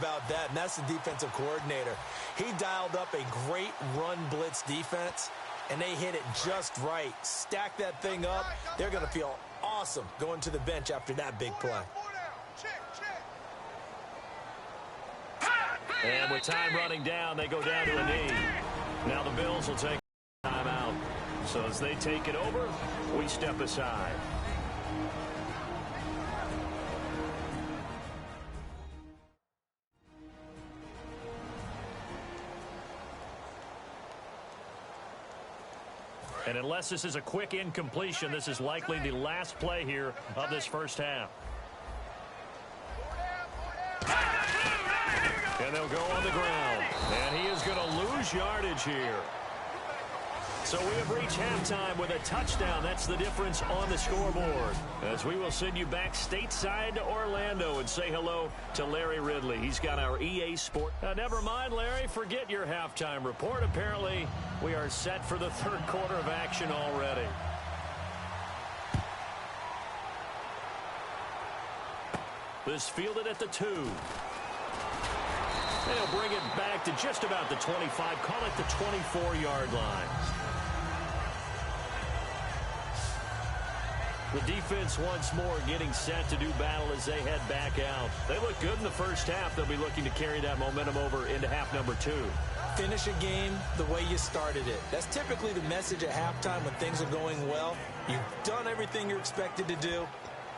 about that, and that's the defensive coordinator. He dialed up a great run blitz defense, and they hit it just right. Stack that thing up. They're going to feel awesome going to the bench after that big play. And with time running down, they go down to a knee. Now the Bills will take a timeout. So as they take it over, we step aside. And unless this is a quick incompletion, this is likely the last play here of this first half. And they'll go on the ground. And he is going to lose yardage here. So we have reached halftime with a touchdown. That's the difference on the scoreboard. As we will send you back stateside to Orlando and say hello to Larry Ridley. He's got our EA Sport. Never mind, Larry. Forget your halftime report. Apparently, we are set for the third quarter of action already. This fielded at the 2. They'll bring it back to just about the 25. Call it the 24-yard line. The defense once more getting set to do battle as they head back out. They look good in the first half. They'll be looking to carry that momentum over into half number 2. Finish a game the way you started it. That's typically the message at halftime when things are going well. You've done everything you're expected to do.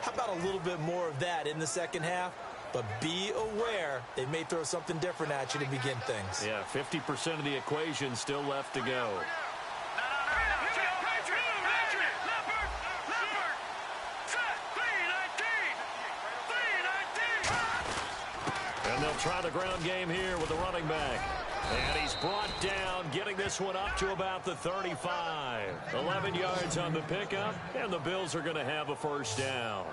How about a little bit more of that in the second half? But be aware they may throw something different at you to begin things. Yeah, 50% of the equation still left to go. And they'll try the ground game here with the running back. And he's brought down, getting this one up to about the 35. 11 yards on the pickup, and the Bills are going to have a first down.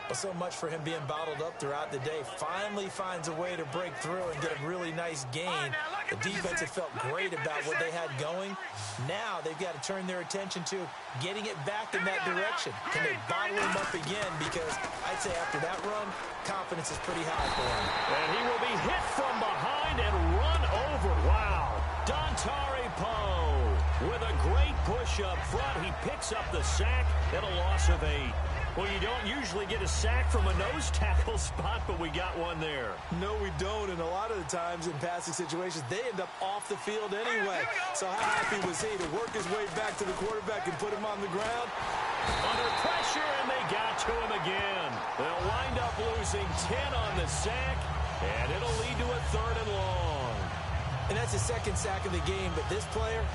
Well, so much for him being bottled up throughout the day. Finally finds a way to break through and get a really nice gain. The defense had felt great about what they had going. Now they've got to turn their attention to getting it back in that direction. Can they bottle him up again? Because I'd say after that run, confidence is pretty high for him. And he will be hit from behind and run over. Wow. Dontari Poe with a great push up front. He picks up the sack and a loss of 8. Well, you don't usually get a sack from a nose tackle spot, but we got one there. No, we don't, and a lot of the times in passing situations, they end up off the field anyway. So how happy was he to work his way back to the quarterback and put him on the ground? Under pressure, and they got to him again. They'll wind up losing 10 on the sack, and it'll lead to a 3rd and long. And that's his second sack of the game, but this player,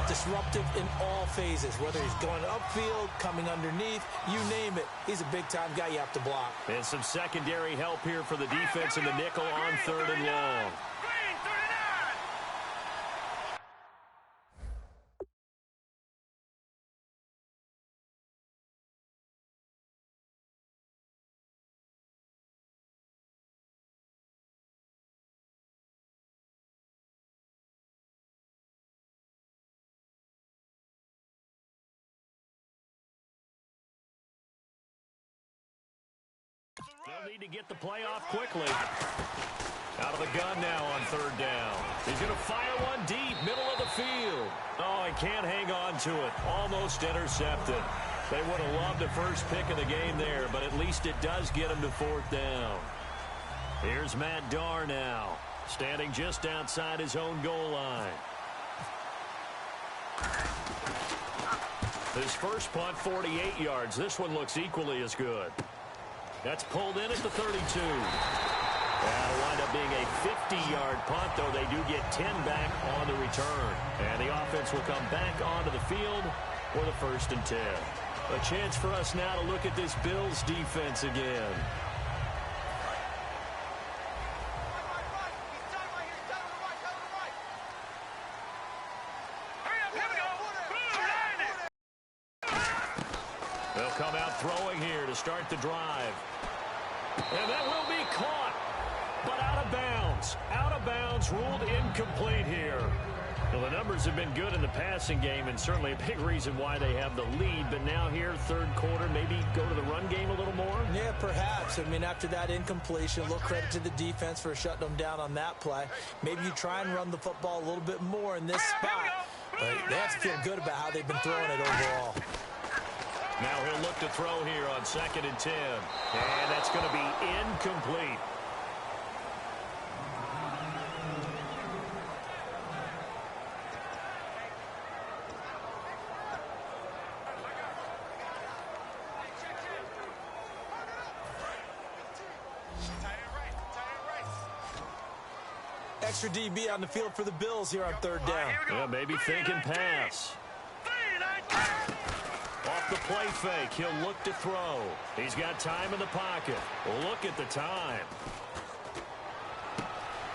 disruptive in all phases, whether he's going upfield, coming underneath, you name it. He's a big-time guy you have to block. And some secondary help here for the defense in the nickel on 3rd and long. They'll need to get the play off quickly. Out of the gun now on 3rd down. He's going to fire one deep, middle of the field. Oh, he can't hang on to it. Almost intercepted. They would have loved the first pick of the game there, but at least it does get him to 4th down. Here's Matt Darr now, standing just outside his own goal line. His first punt, 48 yards. This one looks equally as good. That's pulled in at the 32. That'll wind up being a 50-yard punt, though they do get 10 back on the return. And the offense will come back onto the field for the 1st and 10. A chance for us now to look at this Bills defense again. They'll come out throwing here to start the drive. And that will be caught, but out of bounds. Out of bounds, ruled incomplete here. Well, the numbers have been good in the passing game, and certainly a big reason why they have the lead. But now here, third quarter, maybe go to the run game a little more? Yeah, perhaps. I mean, after that incompletion, a little credit to the defense for shutting them down on that play. Maybe you try and run the football a little bit more in this spot. But they have to feel good about how they've been throwing it overall. Now he'll look to throw here on 2nd and 10. And that's going to be incomplete. Extra DB on the field for the Bills here on 3rd down. Yeah, maybe thinking pass. Off the play fake, he'll look to throw. He's got time in the pocket. Look at the time.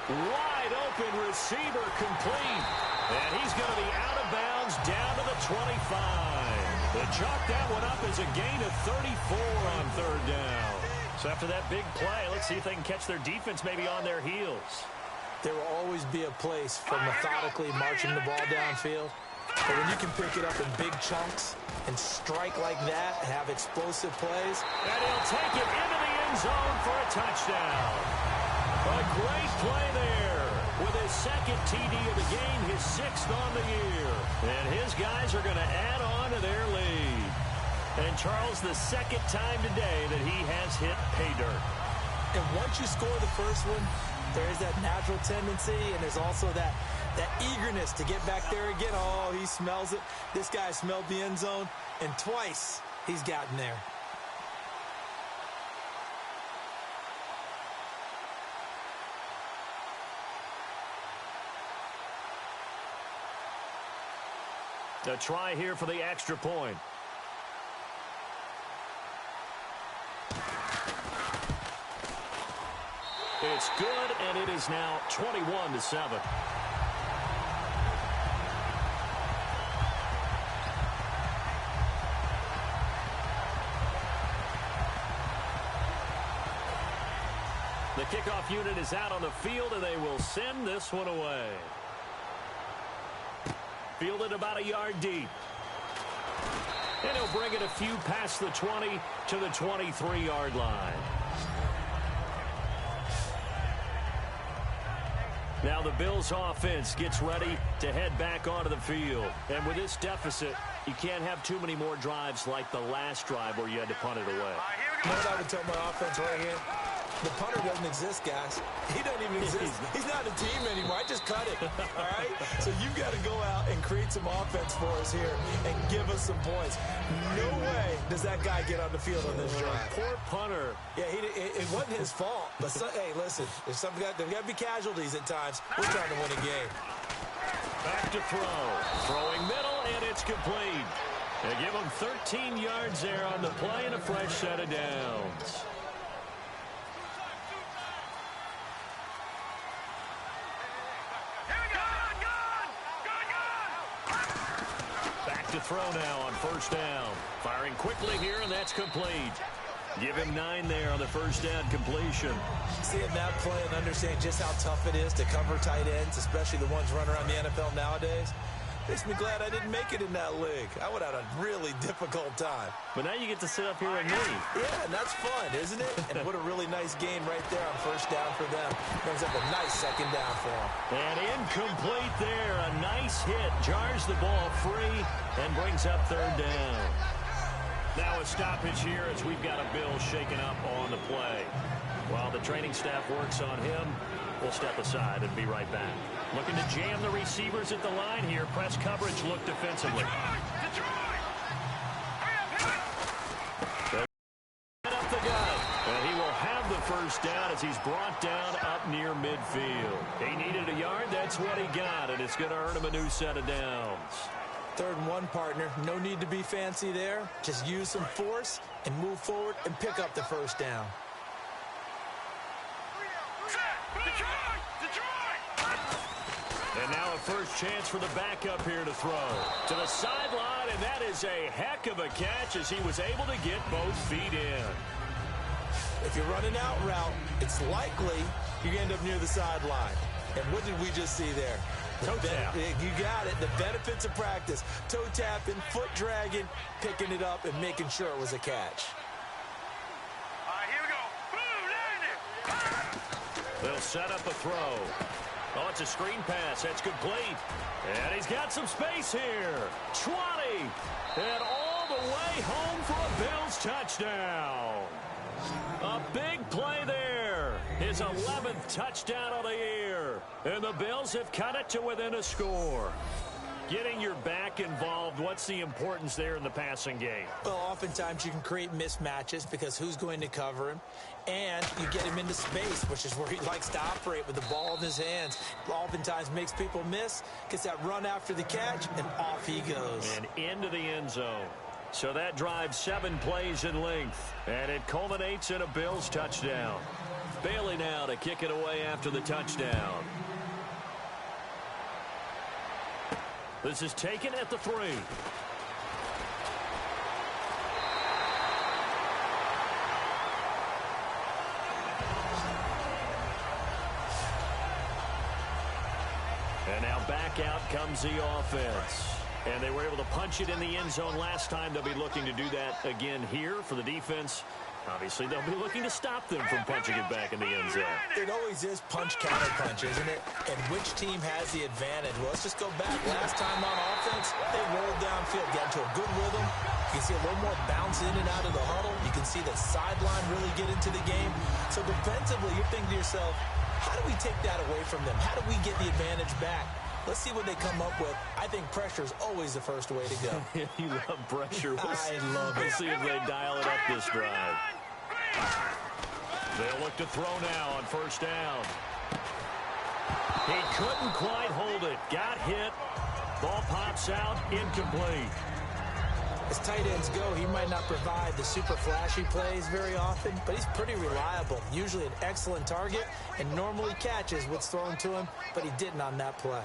Wide open receiver complete. And he's going to be out of bounds down to the 25. They chalk that one up as a gain of 34 on 3rd down. So after that big play, let's see if they can catch their defense maybe on their heels. There will always be a place for methodically marching the ball downfield. But when you can pick it up in big chunks and strike like that, have explosive plays. And he'll take it into the end zone for a touchdown. A great play there with his 2nd TD of the game, his 6th on the year. And his guys are going to add on to their lead. And Charles, the 2nd time today that he has hit pay dirt. And once you score the first one, there is that natural tendency, and there's also that eagerness to get back there again. Oh, he smells it. This guy smelled the end zone, and twice he's gotten there. A try here for the extra point. It's good, and it is now 21-7. The kickoff unit is out on the field, and they will send this one away. Fielded about a yard deep. And he'll bring it a few past the 20 to the 23-yard line. Now the Bills offense gets ready to head back onto the field. And with this deficit, you can't have too many more drives like the last drive where you had to punt it away. You know what I would tell my offense right here? The punter doesn't exist, guys. He doesn't even exist. He's not a team anymore. I just cut it, all right? So you've got to go out and create some offense for us here and give us some points. No way does that guy get on the field on this drive. Poor punter. Yeah, it wasn't his fault. But, hey, listen, there's got to be casualties at times. We're trying to win a game. Back to throw. Throwing middle, and it's complete. They give him 13 yards there on the play and a fresh set of downs. To throw now on 1st down. Firing quickly here, and that's complete. Give him 9 there on the 1st down completion. Seeing that play and understanding just how tough it is to cover tight ends, especially the ones running around the NFL nowadays, makes me glad I didn't make it in that league. I would have had a really difficult time. But now you get to sit up here and me. Yeah, and that's fun, isn't it? And what a really nice game right there on 1st down for them. Brings up a nice 2nd down for them. And incomplete there. A nice hit. Jars the ball free and brings up 3rd down. Now a stoppage here as we've got a Bill shaken up on the play. While the training staff works on him, we'll step aside and be right back. Looking to jam the receivers at the line here. Press coverage look defensively. Up the gut. And he will have the 1st down as he's brought down up near midfield. He needed a yard. That's what he got, and it's going to earn him a new set of downs. 3rd and 1, partner. No need to be fancy there. Just use some force and move forward and pick up the 1st down. And now a first chance for the backup here to throw. To the sideline, and that is a heck of a catch as he was able to get both feet in. If you're running out route, it's likely you're going to end up near the sideline. And what did we just see there? Toe tap. You got it. The benefits of practice. Toe tapping, foot dragging, picking it up, and making sure it was a catch. All right, here we go. Boom, They'll set up a throw. Oh, it's a screen pass. That's complete. And he's got some space here. 20. And all the way home for a Bills touchdown. A big play there. His 11th touchdown of the year. And the Bills have cut it to within a score. Getting your back involved, what's the importance there in the passing game? Well, oftentimes you can create mismatches because who's going to cover him? And you get him into space, which is where he likes to operate with the ball in his hands. Oftentimes makes people miss, gets that run after the catch, and off he goes. And into the end zone. So that drives 7 plays in length. And it culminates in a Bills touchdown. Bailey now to kick it away after the touchdown. This is taken at the 3. And now back out comes the offense. And they were able to punch it in the end zone last time. They'll be looking to do that again here for the defense. Obviously, they'll be looking to stop them from punching it back in the end zone. It always is punch-counter-punch, isn't it? And which team has the advantage? Well, let's just go back. Last time on offense, they rolled downfield, got into a good rhythm. You can see a little more bounce in and out of the huddle. You can see the sideline really get into the game. So defensively, you're thinking to yourself, how do we take that away from them? How do we get the advantage back? Let's see what they come up with. I think pressure is always the first way to go. You love pressure. I love it. We'll see if they dial it up this drive. They'll look to throw now on first down. He couldn't quite hold it. Got hit. Ball pops out. Incomplete. As tight ends go, he might not provide the super flashy plays very often, but he's pretty reliable. Usually an excellent target and normally catches what's thrown to him, but he didn't on that play.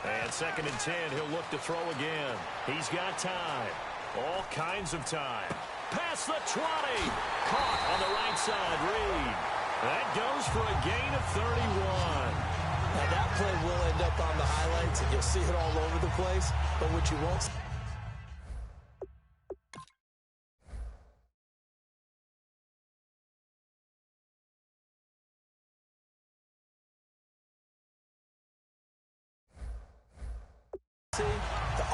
And 2nd and 10, he'll look to throw again. He's got time. All kinds of time. Past the 20. Caught on the right side, Reed. That goes for a gain of 31. Now that play will end up on the highlights, and you'll see it all over the place, but what you won't see. The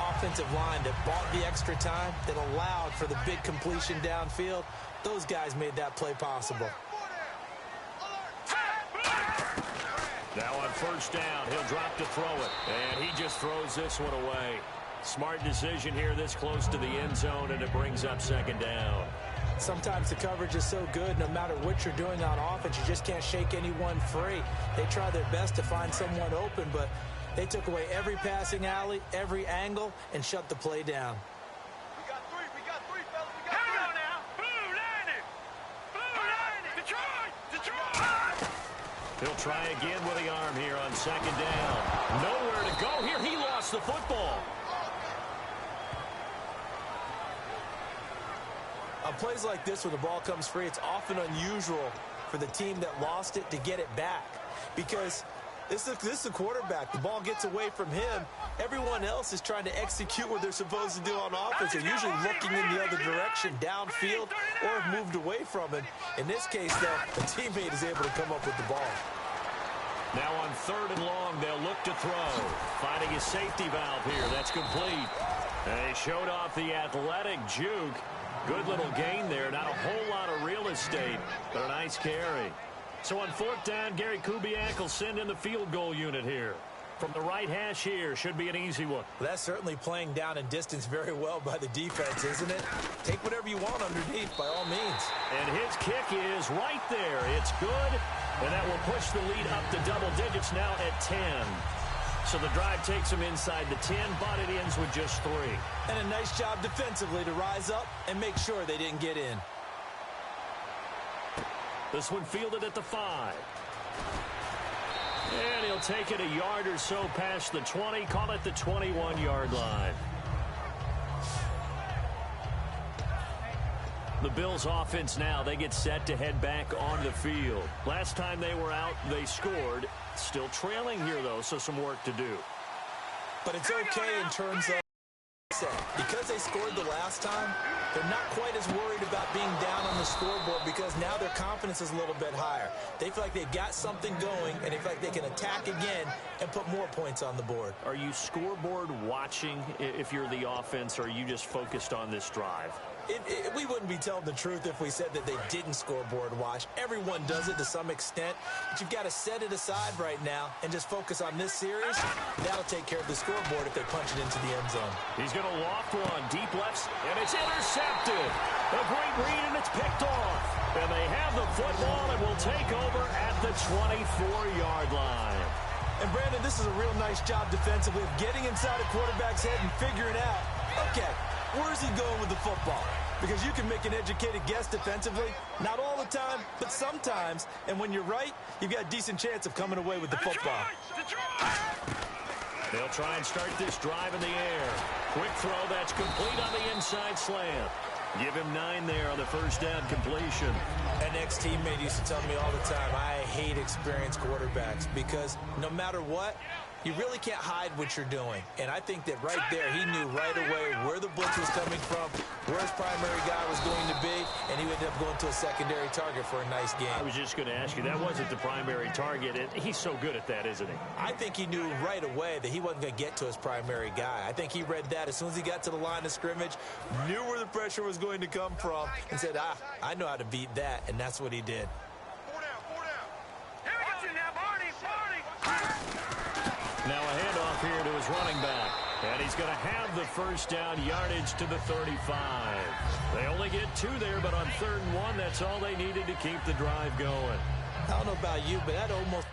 offensive line that bought the extra time, that allowed for the big completion downfield, those guys made that play possible. Now on first down, he'll drop to throw it. And he just throws this one away. Smart decision here this close to the end zone, and it brings up 2nd down. Sometimes the coverage is so good, no matter what you're doing on offense, you just can't shake anyone free. They try their best to find someone open, but they took away every passing alley, every angle, and shut the play down. We got three, fellas. We got three. Here we go now. Blue line. Detroit. He'll try again with the arm here on 2nd down. Nowhere to go here. He lost the football. On plays like this, when the ball comes free, it's often unusual for the team that lost it to get it back, because this is the quarterback. The ball gets away from him. Everyone else is trying to execute what they're supposed to do on offense. They're usually looking in the other direction, downfield, or have moved away from him. In this case, though, the teammate is able to come up with the ball. Now on 3rd and long, they'll look to throw. Finding his safety valve here. That's complete. And he showed off the athletic juke. Good little gain there. Not a whole lot of real estate, but a nice carry. So on 4th down, Gary Kubiak will send in the field goal unit here. From the right hash here, should be an easy one. Well, that's certainly playing down and distance very well by the defense, isn't it? Take whatever you want underneath, by all means. And his kick is right there. It's good, and that will push the lead up to double digits now at 10. So the drive takes him inside the 10, but it ends with just 3. And a nice job defensively to rise up and make sure they didn't get in. This one fielded at the 5. And he'll take it a yard or so past the 20, call it the 21-yard line. The Bills offense now, they get set to head back on the field. Last time they were out, they scored. Still trailing here, though, so some work to do. But it's okay in terms of because they scored the last time, they're not quite as worried about being down on the scoreboard because now their confidence is a little bit higher. They feel like they've got something going, and they feel like they can attack again and put more points on the board. Are you scoreboard watching if you're the offense, or are you just focused on this drive? We wouldn't be telling the truth if we said that they didn't scoreboard watch. Everyone does it to some extent, but you've got to set it aside right now and just focus on this series. That'll take care of the scoreboard if they punch it into the end zone. He's going to loft one, deep left, and it's intercepted. A great read, and it's picked off. And they have the football and will take over at the 24-yard line. And, Brandon, this is a real nice job defensively of getting inside a quarterback's head and figuring out, okay, where's he going with the football? Because you can make an educated guess defensively. Not all the time, but sometimes. And when you're right, you've got a decent chance of coming away with the football. They'll try and start this drive in the air. Quick throw, that's complete on the inside slant. Give him 9 there on the first down completion. An ex-teammate used to tell me all the time, I hate experienced quarterbacks because no matter what, you really can't hide what you're doing. And I think that right there, he knew right away where the blitz was coming from, where his primary guy was going to be, and he ended up going to a secondary target for a nice game. I was just going to ask you, that wasn't the primary target. He's so good at that, isn't he? I think he knew right away that he wasn't going to get to his primary guy. I think he read that as soon as he got to the line of scrimmage, knew where the pressure was going to come from, and said, I know how to beat that, and that's what he did. Now a handoff here to his running back. And he's going to have the first down yardage to the 35. They only get 2 there, but on 3rd and 1, that's all they needed to keep the drive going. I don't know about you, but that almost...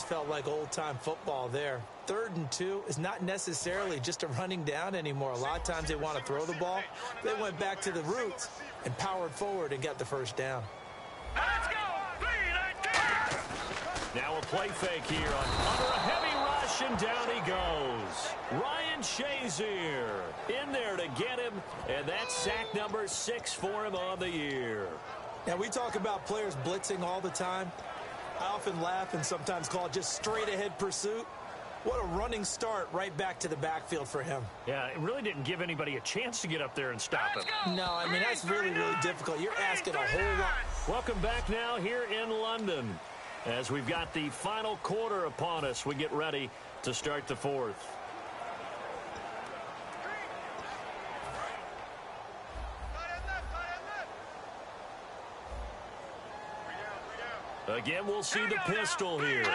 Felt like old-time football there. 3rd and 2 is not necessarily just a running down anymore. A lot of times they want to throw the ball. They went back to the roots and powered forward and got the first down. Let's go! 3, now a play fake here under a heavy rush, and down he goes. Ryan Shazier in there to get him, and that's sack number 6 for him on the year. Now, we talk about players blitzing all the time. I often laugh and sometimes call it just straight-ahead pursuit. What a running start right back to the backfield for him. Yeah, it really didn't give anybody a chance to get up there and stop him. No, I mean, that's really, really difficult. You're asking a whole lot. Welcome back now here in London. As we've got the final quarter upon us, we get ready to start the fourth. Again, we'll see the pistol here.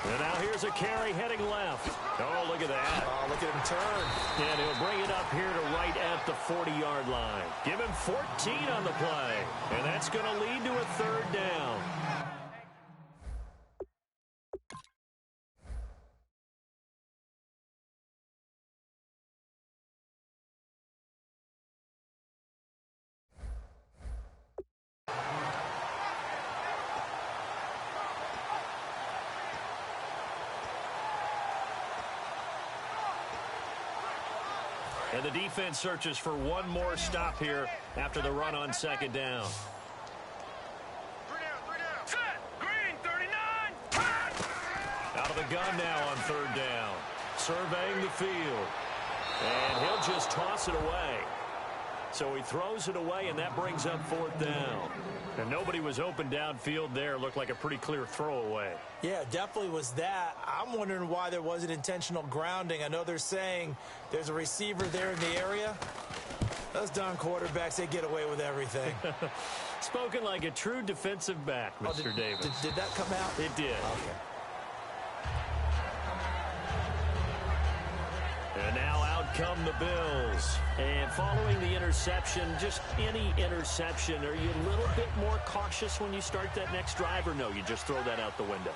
And now here's a carry heading left. Oh, look at that. Oh, look at him turn. And he'll bring it up here to right at the 40-yard line. Give him 14 on the play. And that's going to lead to a third down. And the defense searches for one more stop here after the run on second down. Set. Green, 39. Out of the gun now on third down. Surveying the field. And he'll just toss it away. So he throws it away, and that brings up fourth down. And nobody was open downfield there. Looked like a pretty clear throwaway. Yeah, definitely was that. I'm wondering why there wasn't intentional grounding. I know they're saying there's a receiver there in the area. Those darn quarterbacks, they get away with everything. Spoken like a true defensive back, Mr. Davis. Did that come out? It did. Okay. And now out come the Bills. And following the interception, just any interception, are you a little bit more cautious when you start that next drive, or no, you just throw that out the window?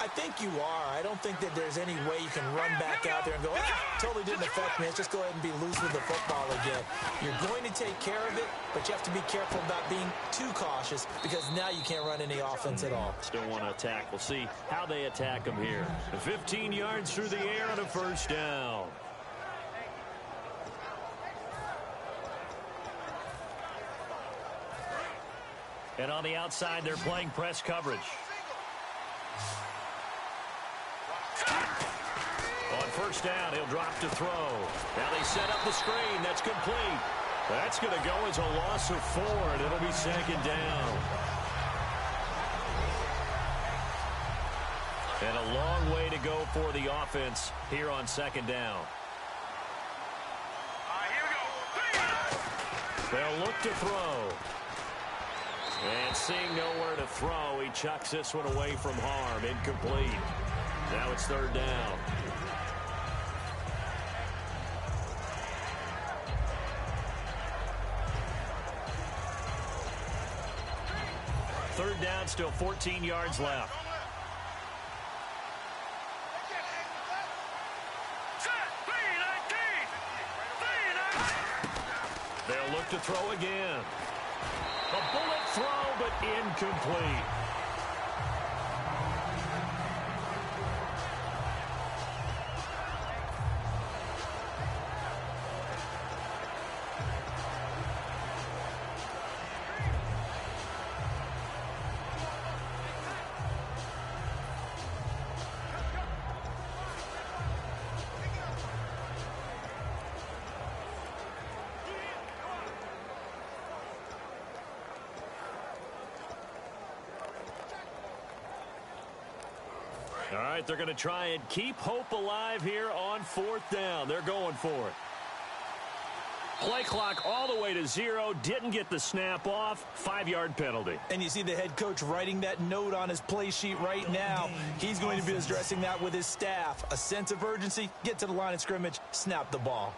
I think you are. I don't think that there's any way you can run back out there and go, totally didn't affect me. Let's just go ahead and be loose with the football again. You're going to take care of it, but you have to be careful about being too cautious because now you can't run any offense at all. Still want to attack. We'll see how they attack them here. 15 yards through the air on a first down. And on the outside, they're playing press coverage. On first down, he'll drop to throw. Now they set up the screen. That's complete. That's going to go as a loss of 4, and it'll be second down. And a long way to go for the offense here on second down. They'll look to throw. And seeing nowhere to throw, he chucks this one away from harm. Incomplete. Now it's third down. Third down, still 14 yards left. They'll look to throw again. A bullet throw, but incomplete. All right, they're going to try and keep hope alive here on fourth down. They're going for it. Play clock all the way to 0. Didn't get the snap off. 5-yard penalty. And you see the head coach writing that note on his play sheet right now. He's going to be addressing that with his staff. A sense of urgency, get to the line of scrimmage, snap the ball.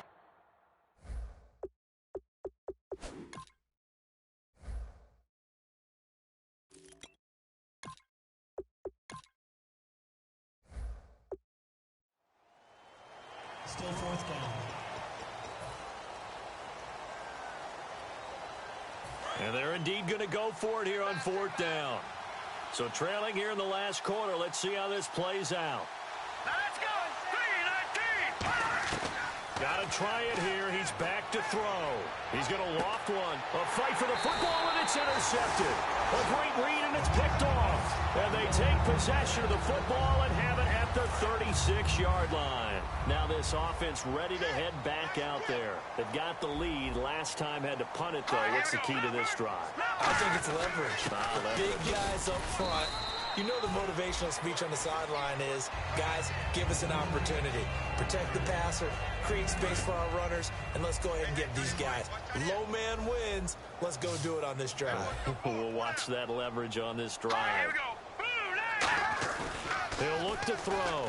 Still fourth down. And they're indeed going to go for it here on fourth down. So trailing here in the last quarter. Let's see how this plays out. Let's go. 3-19. Got to try it here. He's back to throw. He's going to loft one. A fight for the football, and it's intercepted. A great read, and it's picked off. And they take possession of the football and have it at the 36-yard line. Now this offense ready to head back out there. They've got the lead. Last time had to punt it, though. What's the key to this drive? I think it's leverage. The big guys up front. You know the motivational speech on the sideline is, guys, give us an opportunity. Protect the passer, create space for our runners, and let's go ahead and get these guys. Low man wins. Let's go do it on this drive. We'll watch that leverage on this drive. He'll look to throw.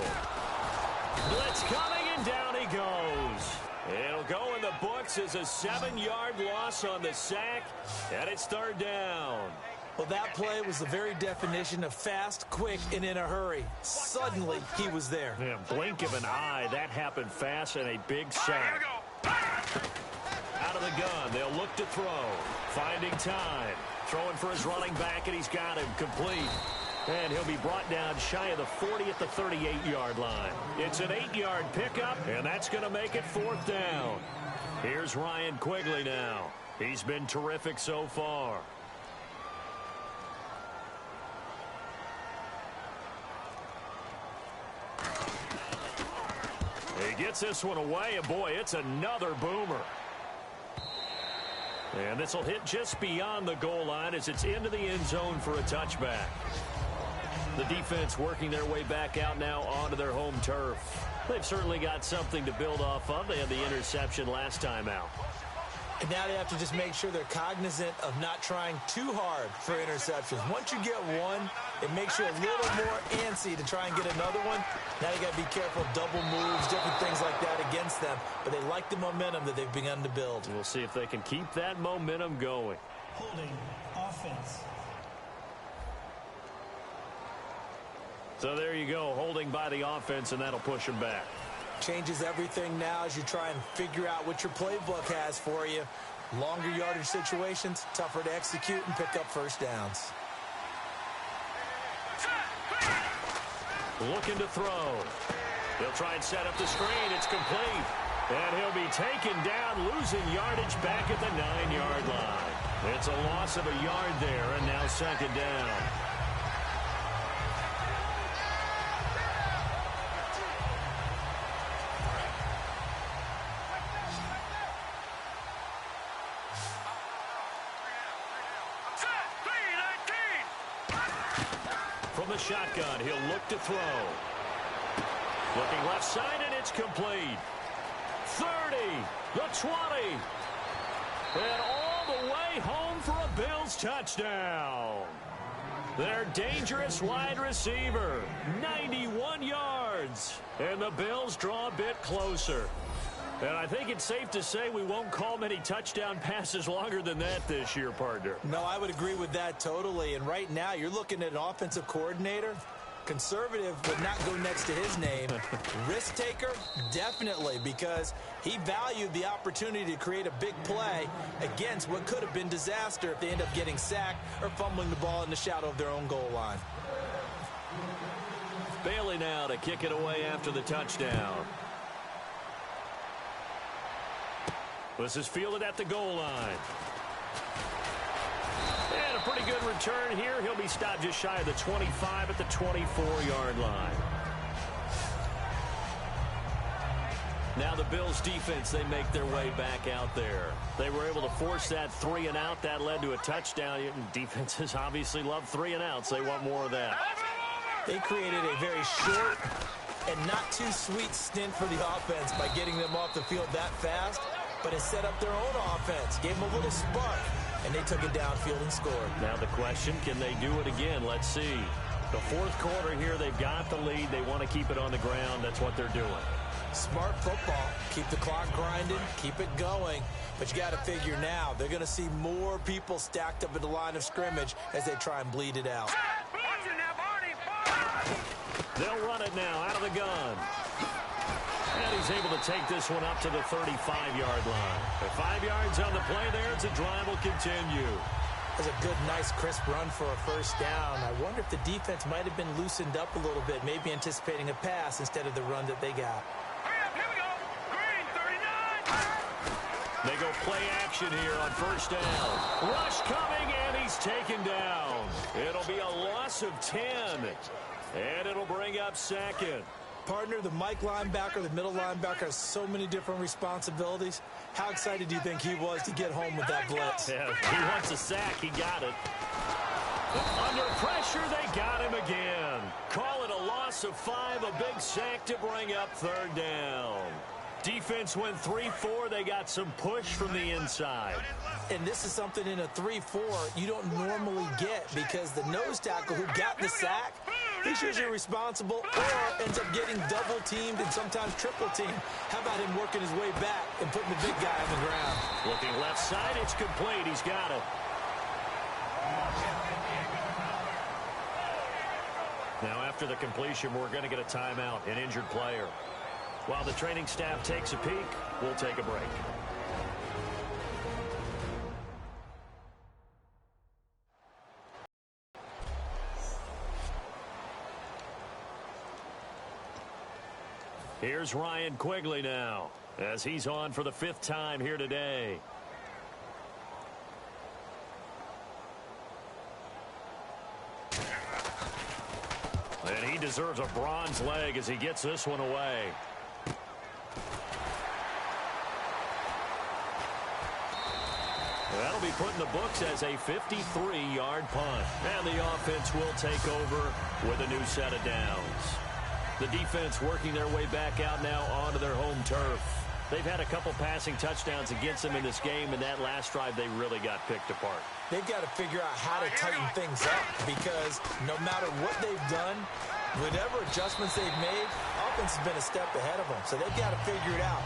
Blitz coming, and down he goes. It'll go in the books as a 7-yard loss on the sack, and it's third down. Well, that play was the very definition of fast, quick, and in a hurry. Suddenly, he was there. Yeah, blink of an eye. That happened fast and a big sack. Out of the gun, they'll look to throw. Finding time. Throwing for his running back, and he's got him complete. And he'll be brought down shy of the 40 at the 38-yard line. It's an 8-yard pickup, and that's going to make it fourth down. Here's Ryan Quigley now. He's been terrific so far. He gets this one away, and boy, it's another boomer. And this will hit just beyond the goal line as it's into the end zone for a touchback. The defense working their way back out now onto their home turf. They've certainly got something to build off of. They had the interception last time out. And now they have to just make sure they're cognizant of not trying too hard for interceptions. Once you get one, it makes you a little more antsy to try and get another one. Now you got to be careful, double moves, different things like that against them. But they like the momentum that they've begun to build. We'll see if they can keep that momentum going. Holding offense. So there you go, holding by the offense, and that'll push them back. Changes everything now as you try and figure out what your playbook has for you. Longer yardage situations, tougher to execute and pick up first downs. Looking to throw. He'll try and set up the screen. It's complete. And he'll be taken down, losing yardage back at the 9-yard line. It's a loss of a yard there, and now second down. From the shotgun, he'll look to throw. Looking left side, and it's complete. 30, the 20, and all the way home for a Bills touchdown. Their dangerous wide receiver, 91 yards, and the Bills draw a bit closer. And I think it's safe to say we won't call many touchdown passes longer than that this year, partner. No, I would agree with that totally. And right now, you're looking at an offensive coordinator. Conservative would not go next to his name. Risk taker, definitely, because he valued the opportunity to create a big play against what could have been disaster if they end up getting sacked or fumbling the ball in the shadow of their own goal line. Bailey now to kick it away after the touchdown. This is fielded at the goal line. And a pretty good return here. He'll be stopped just shy of the 25 at the 24-yard line. Now the Bills defense, they make their way back out there. They were able to force that 3 and out. That led to a touchdown. Defenses obviously love 3 and outs. They want more of that. They created a very short and not too sweet stint for the offense by getting them off the field that fast. But it set up their own offense, gave them a little spark, and they took it downfield and scored. Now the question, can they do it again? Let's see. The fourth quarter here, they've got the lead. They want to keep it on the ground. That's what they're doing. Smart football. Keep the clock grinding, keep it going. But you got to figure now, they're going to see more people stacked up at the line of scrimmage as they try and bleed it out. They'll run it now out of the gun. And he's able to take this one up to the 35-yard line. At 5 yards on the play there, it's a drive will continue. That's a good, nice, crisp run for a first down. I wonder if the defense might have been loosened up a little bit, maybe anticipating a pass instead of the run that they got. Here we go. Green, 39. They go play action here on first down. Rush coming, and he's taken down. It'll be a loss of 10, and it'll bring up second. Partner, the Mike linebacker, the middle linebacker, has so many different responsibilities. How excited do you think he was to get home with that blitz? Yeah, he wants a sack. He got it. Under pressure, they got him again. Call it a loss of 5, a big sack to bring up third down. Defense went 3-4. They got some push from the inside. And this is something in a 3-4 you don't normally get because the nose tackle who got the sack, he's usually responsible or ends up getting double-teamed and sometimes triple-teamed. How about him working his way back and putting the big guy on the ground? Looking left side, it's complete. He's got it. Now, after the completion, we're going to get a timeout, an injured player. While the training staff takes a peek, we'll take a break. Here's Ryan Quigley now, as he's on for the 5th time here today. And he deserves a bronze leg as he gets this one away. That'll be put in the books as a 53-yard punt. And the offense will take over with a new set of downs. The defense working their way back out now onto their home turf. They've had a couple passing touchdowns against them in this game, and that last drive they really got picked apart. They've got to figure out how to tighten things up because no matter what they've done, whatever adjustments they've made, offense has been a step ahead of them. So they've got to figure it out.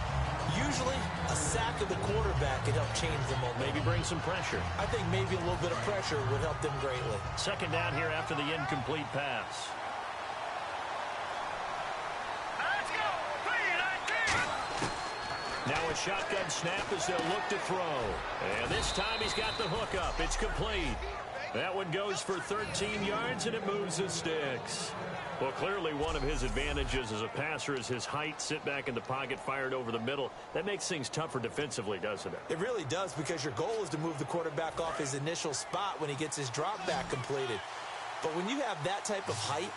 Usually, a sack of the quarterback can help change the momentum. Maybe bring some pressure. I think maybe a little bit of pressure would help them greatly. Second down here after the incomplete pass. Let's go. 3-19. Now a shotgun snap as they'll look to throw. And this time he's got the hook up. It's complete. That one goes for 13 yards, and it moves the sticks. Well, clearly one of his advantages as a passer is his height. Sit back in the pocket, fired over the middle. That makes things tougher defensively, doesn't it? It really does because your goal is to move the quarterback off his initial spot when he gets his drop back completed. But when you have that type of height,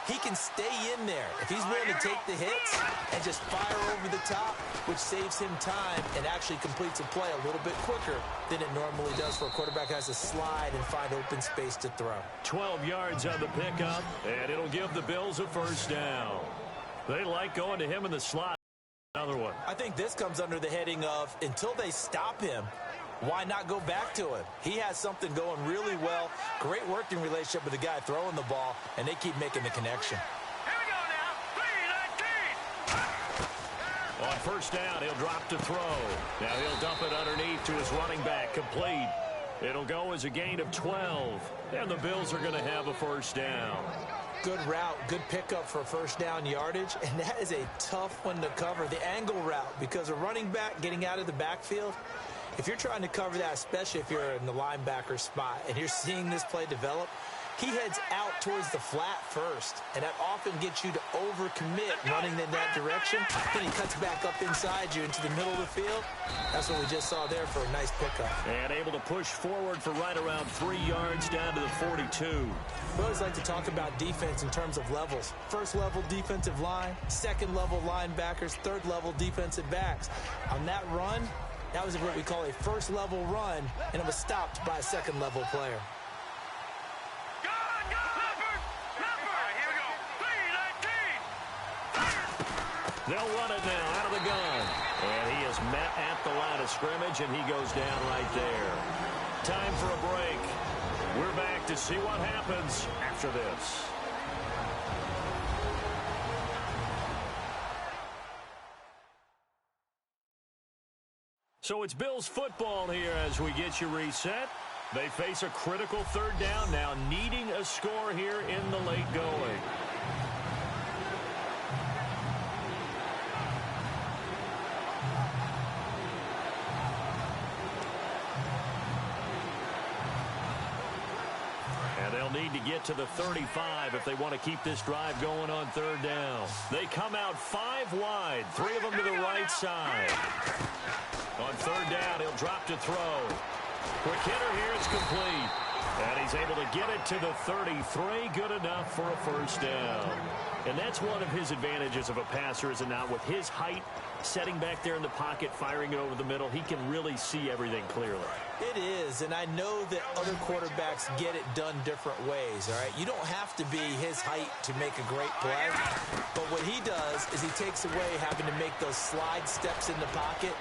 he can stay in there if he's willing to take the hits and just fire over the top, which saves him time and actually completes a play a little bit quicker than it normally does for a quarterback who has to slide and find open space to throw. 12 yards on the pickup, and it'll give the Bills a first down. They like going to him in the slot. Another one. I think this comes under the heading of until they stop him, why not go back to him? He has something going really well. Great working relationship with the guy throwing the ball, and they keep making the connection. Here we go now. 3-19. On first down, he'll drop to throw. Now he'll dump it underneath to his running back, complete. It'll go as a gain of 12, and the Bills are going to have a first down. Good route, good pickup for first down yardage, and that is a tough one to cover, the angle route, because a running back getting out of the backfield, if you're trying to cover that, especially if you're in the linebacker spot and you're seeing this play develop, he heads out towards the flat first, and that often gets you to overcommit running in that direction. Then he cuts back up inside you into the middle of the field. That's what we just saw there for a nice pickup. And able to push forward for right around 3 yards down to the 42. We always like to talk about defense in terms of levels. First level defensive line, second level linebackers, third level defensive backs. On that run, that was what we call a first level run, and it was stopped by a second level player. They'll run it now out of the gun. And he is met at the line of scrimmage, and he goes down right there. Time for a break. We're back to see what happens after this. So it's Bills football here as we get you reset. They face a critical third down now, needing a score here in the late going. Need to get to the 35 if they want to keep this drive going on third down. They come out 5 wide, 3 of them to the right side. On third down, he'll drop to throw. Quick hitter here, it's complete. And he's able to get it to the 33, good enough for a first down. And that's one of his advantages of a passer, is it not? With his height, setting back there in the pocket, firing it over the middle, he can really see everything clearly. It is, and I know that other quarterbacks get it done different ways, all right? You don't have to be his height to make a great play, but what he does is he takes away having to make those slide steps in the pocket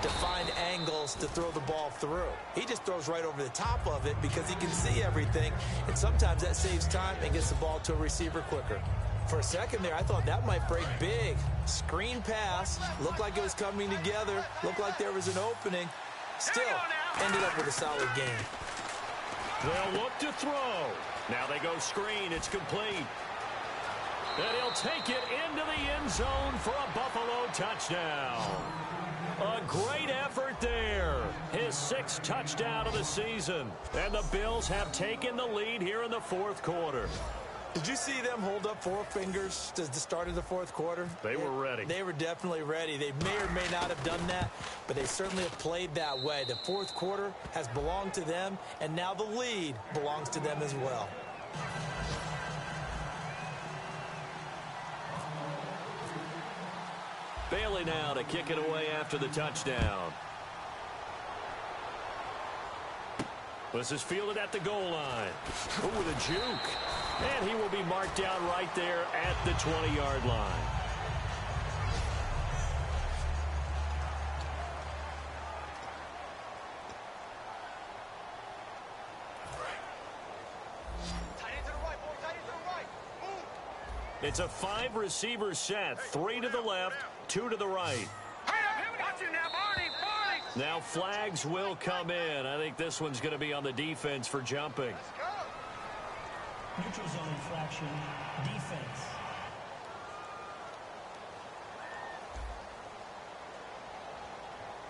to find angles to throw the ball through. He just throws right over the top of it because he can see everything, and sometimes that saves time and gets the ball to a receiver quicker. For a second there, I thought that might break big. Screen pass, looked like it was coming together, looked like there was an opening. Still, ended up with a solid game. They'll look to throw. Now they go screen, it's complete. And he'll take it into the end zone for a Buffalo touchdown. A great effort there. His 6th touchdown of the season. And the Bills have taken the lead here in the 4th quarter. Did you see them hold up 4 fingers to the start of the 4th quarter? They were ready. They were definitely ready. They may or may not have done that, but they certainly have played that way. The 4th quarter has belonged to them, and now the lead belongs to them as well. Bailey now to kick it away after the touchdown. This is fielded at the goal line. Oh, with a juke. And he will be marked down right there at the 20-yard line. It's a 5-receiver set. 3 to the left, 2 to the right. Now flags will come in. I think this one's going to be on the defense for jumping. Neutral zone infraction, defense.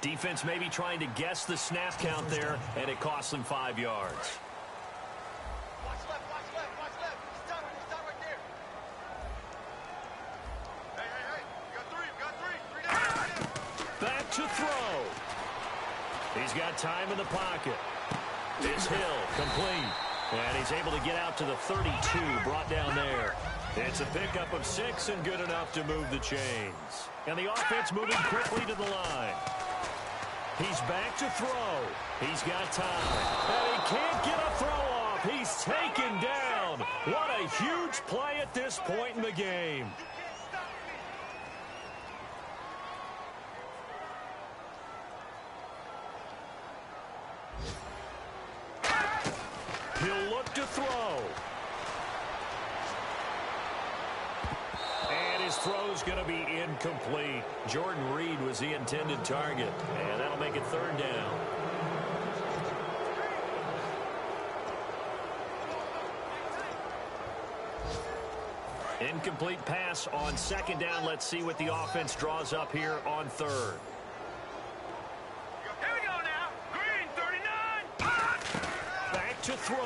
Defense maybe trying to guess the snap count there, and it costs them 5 yards. Watch left, watch left, watch left. He's done right there. Hey. You got 3. Back to throw. He's got time in the pocket. It's Hill, complete. And he's able to get out to the 32, brought down there. It's a pickup of 6 and good enough to move the chains. And the offense moving quickly to the line. He's back to throw. He's got time. And he can't get a throw off. He's taken down. What a huge play at this point in the game. He'll look to throw. And his throw's going to be incomplete. Jordan Reed was the intended target. And that'll make it 3rd down. Incomplete pass on 2nd down. Let's see what the offense draws up here on 3rd. To throw.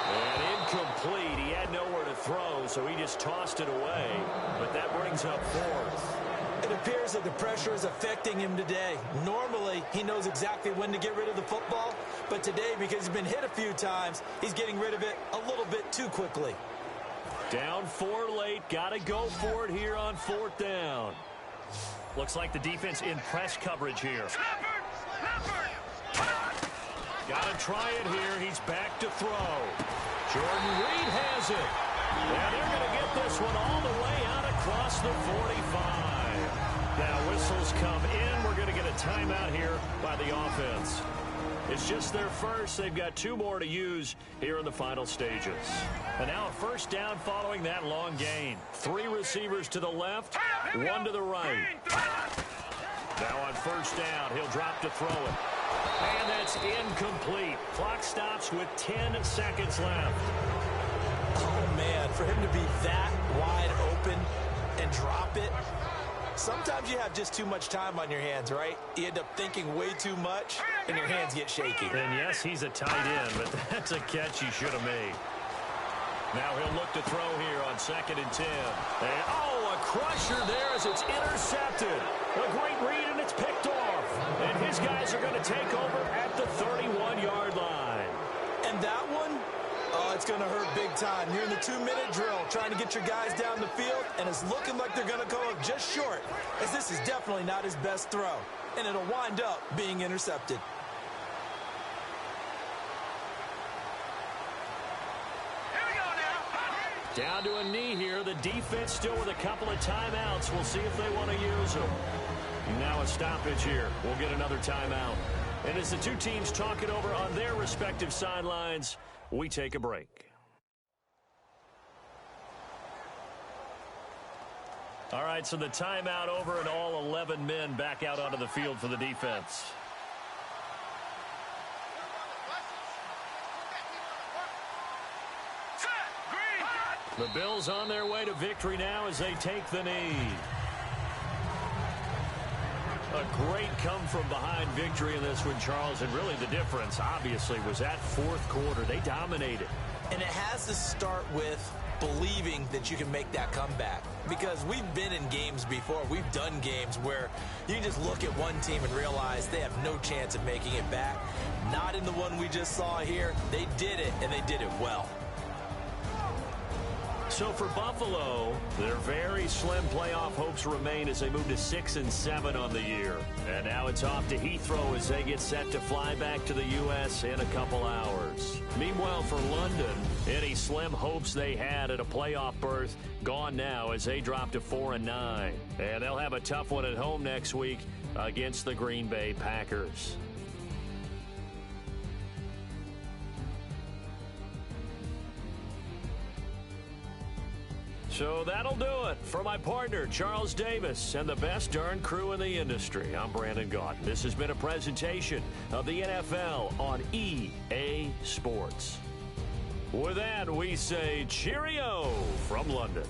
And incomplete. He had nowhere to throw, so he just tossed it away. But that brings up 4th. It appears that the pressure is affecting him today. Normally, he knows exactly when to get rid of the football, but today, because he's been hit a few times, he's getting rid of it a little bit too quickly. Down 4 late. Got to go for it here on 4th down. Looks like the defense in press coverage here. Got to try it here. He's back to throw. Jordan Reed has it. And they're going to get this one all the way out across the 45. Now whistles come in. We're going to get a timeout here by the offense. It's just their first. They've got 2 more to use here in the final stages. And now a first down following that long gain. 3 receivers to the left, 1 to the right. Now on first down, he'll drop to throw it. And that's incomplete. Clock stops with 10 seconds left. Oh, man, for him to be that wide open and drop it, Sometimes you have just too much time on your hands, right? You end up thinking way too much, and your hands get shaky. And yes, he's a tight end, but that's a catch he should have made. Now he'll look to throw here on 2nd and 10. And, oh, a crusher there as it's intercepted. A great read, and it's picked off. And his guys are going to take over at the 31-yard line. And that one, oh, it's going to hurt big time. You're in the 2-minute drill trying to get your guys down the field, and it's looking like they're going to go up just short, as this is definitely not his best throw. And it'll wind up being intercepted. Down to a knee here. The defense still with a couple of timeouts. We'll see if they want to use them. Now a stoppage here. We'll get another timeout. And as the two teams talk it over on their respective sidelines, we take a break. All right, so the timeout over and all 11 men back out onto the field for the defense. The Bills on their way to victory now as they take the knee. A great come-from-behind victory in this one, Charles, and really the difference, obviously, was that fourth quarter. They dominated. And it has to start with believing that you can make that comeback. Because we've been in games before. We've done games where you can just look at one team and realize they have no chance of making it back. Not in the one we just saw here. They did it, and they did it well. So for Buffalo, their very slim playoff hopes remain as they move to 6-7 on the year. And now it's off to Heathrow as they get set to fly back to the U.S. in a couple hours. Meanwhile, for London, any slim hopes they had at a playoff berth gone now as they drop to 4-9. And they'll have a tough one at home next week against the Green Bay Packers. So that'll do it. For my partner, Charles Davis, and the best darn crew in the industry, I'm Brandon Gaunt. This has been a presentation of the NFL on EA Sports. With that, we say cheerio from London.